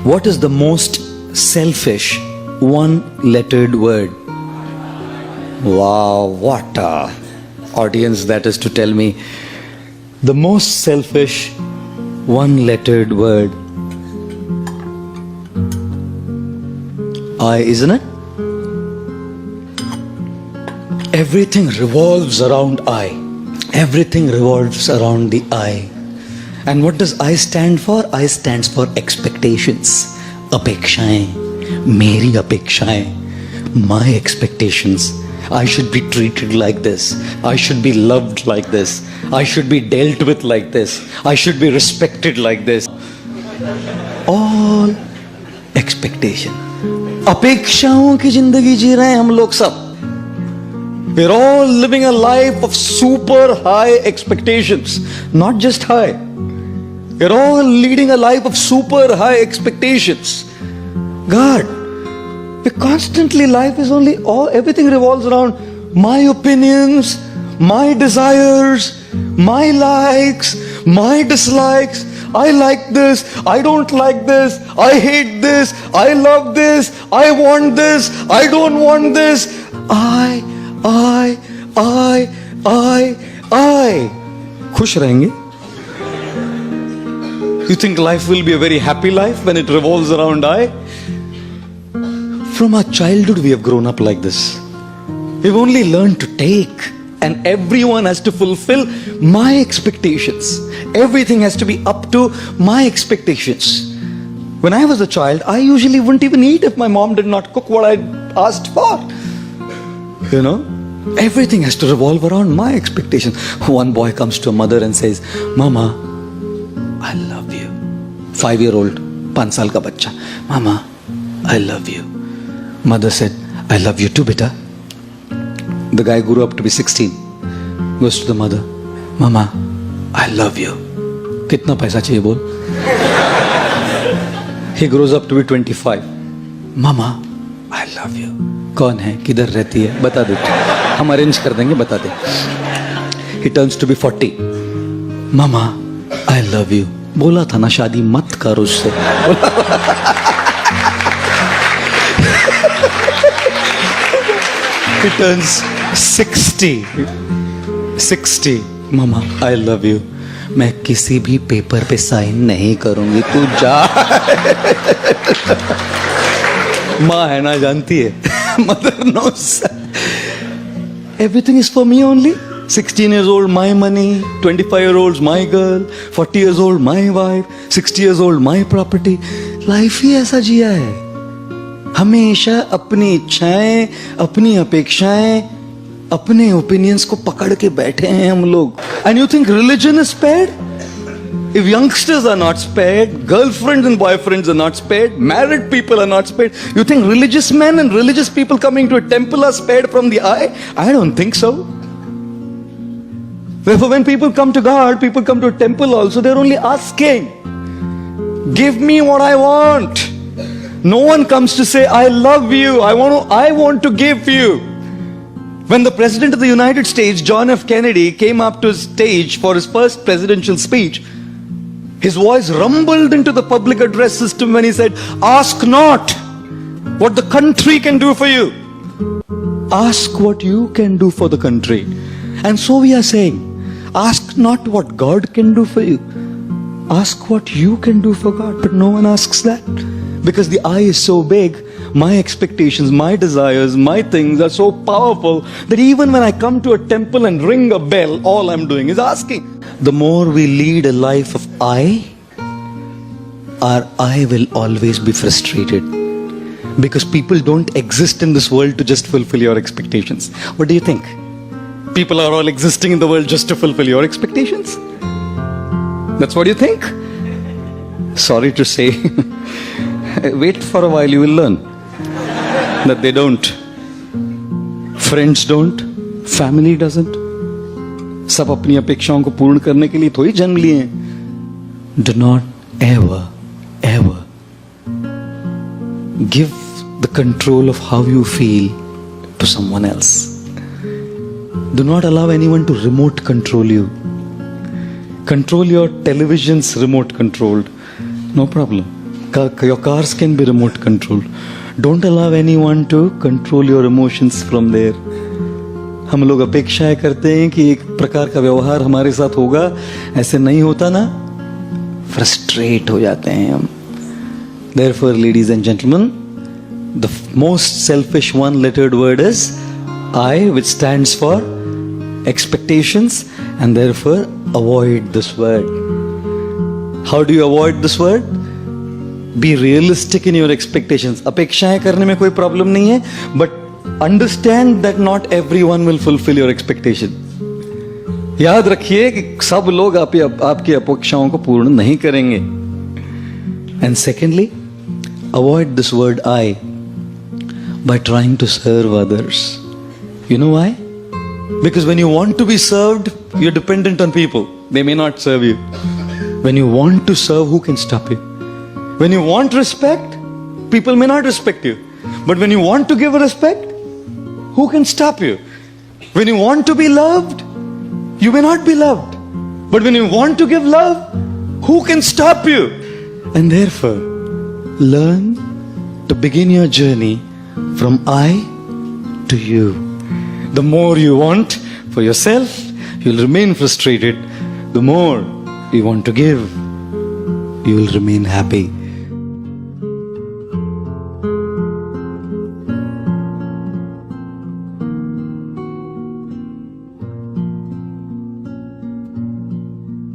What is the most selfish one-lettered word? Wow, what a audience that is to tell me. The most selfish one-lettered word. I, isn't it? Everything revolves around I. Everything revolves around the I. And what does I stand for? I stands for expectations. Apekshaएं, मेरी अपेक्षाएं, my expectations. I should be treated like this. I should be loved like this. I should be dealt with like this. I should be respected like this. All expectation. अपेक्षाओं की जिंदगी जी रहे हैं हम लोग सब. We're all living a life of super high expectations. Not just high. We're all leading a life of super high expectations. God, we constantly, life is only, everything revolves around my opinions, my desires, my likes, my dislikes. I like this, I don't like this, I hate this, I love this, I want this, I don't want this. I. खुश रहेंगे? You think life will be a very happy life when it revolves around I? From our childhood we have grown up like this. We've only learned to take, and everyone has to fulfill my expectations. Everything has to be up to my expectations. When I was a child, I usually wouldn't even eat if my mom did not cook what I asked for. You know, everything has to revolve around my expectations. One boy comes to a mother and says, Mama, I love you. 5-year-old, 5 साल का बच्चा. Mama, I love you. Mother said, I love you too, beta. The guy grew up to be 16. Goes to the mother, Mama, I love you. कितना पैसा चाहिए बोल? He grows up to be 25. Mama, I love you. कौन है, किधर रहती है, बता दे, हम अरेंज कर देंगे, बता दे. He turns to be 40. Mama, I love you. बोला था ना शादी मत कर उससे. He turns 60. Mama, I love you. मैं किसी भी पेपर पे साइन नहीं करूंगी, तू जा. माँ है ना, जानती है. Mother knows. Everything is for me only. 16 years old, my money. 25-year-olds, my girl. 40 years old, my wife. 60 years old, my property. Life ही ऐसा जिया है. हमेशा अपनी इच्छाएं, अपनी अपेक्षाएं, अपने opinions को पकड़ के बैठे हैं हम लोग. And you think religion is spared? If youngsters are not spared, girlfriends and boyfriends are not spared, married people are not spared, you think religious men and religious people coming to a temple are spared from the eye? I don't think so. Therefore, when people come to God, people come to a temple also, they're only asking, give me what I want. No one comes to say, I love you, I want to give you. When the President of the United States, John F. Kennedy, came up to the stage for his first presidential speech, his voice rumbled into the public address system when he said, ask not what the country can do for you. Ask what you can do for the country. And so we are saying, ask not what God can do for you. Ask what you can do for God. But no one asks that. Because the I is so big, my expectations, my desires, my things are so powerful that even when I come to a temple and ring a bell, all I'm doing is asking. The more we lead a life of I, our I will always be frustrated. Because people don't exist in this world to just fulfill your expectations. What do you think? People are all existing in the world just to fulfill your expectations? That's what you think? Sorry to say. Wait for a while, you will learn that they don't. Friends don't. Family doesn't. सब अपनी अपेक्षाओं को पूर्ण करने के लिए थोड़ी जन्म लिए हैं. Do not ever give the control of how you feel to someone else. Do not allow anyone to remote control you. Control your television's remote controlled. No problem. Your cars can be remote controlled. Don't allow anyone to control your emotions from there. हम लोग अपेक्षाएं करते हैं कि एक प्रकार का व्यवहार हमारे साथ होगा, ऐसे नहीं होता ना, फ्रस्ट्रेट हो जाते हैं हम. Therefore, ladies and gentlemen, the most selfish one-lettered word is I, which stands for expectations, and therefore avoid this word. How do you avoid this word? Be realistic in your expectations. अपेक्षाएं करने में कोई problem नहीं है, but understand that not everyone will fulfill your expectation. याद रखिए कि सब लोग आपकी अपेक्षाओं को पूर्ण नहीं करेंगे. And secondly, avoid this word I by trying to serve others. You know why? Because when you want to be served, you're dependent on people. They may not serve you. When you want to serve, who can stop you? When you want respect, people may not respect you. But when you want to give respect, who can stop you? When you want to be loved, you may not be loved. But when you want to give love, who can stop you? And therefore, learn to begin your journey from I to you. The more you want for yourself, you'll remain frustrated. The more you want to give, you will remain happy.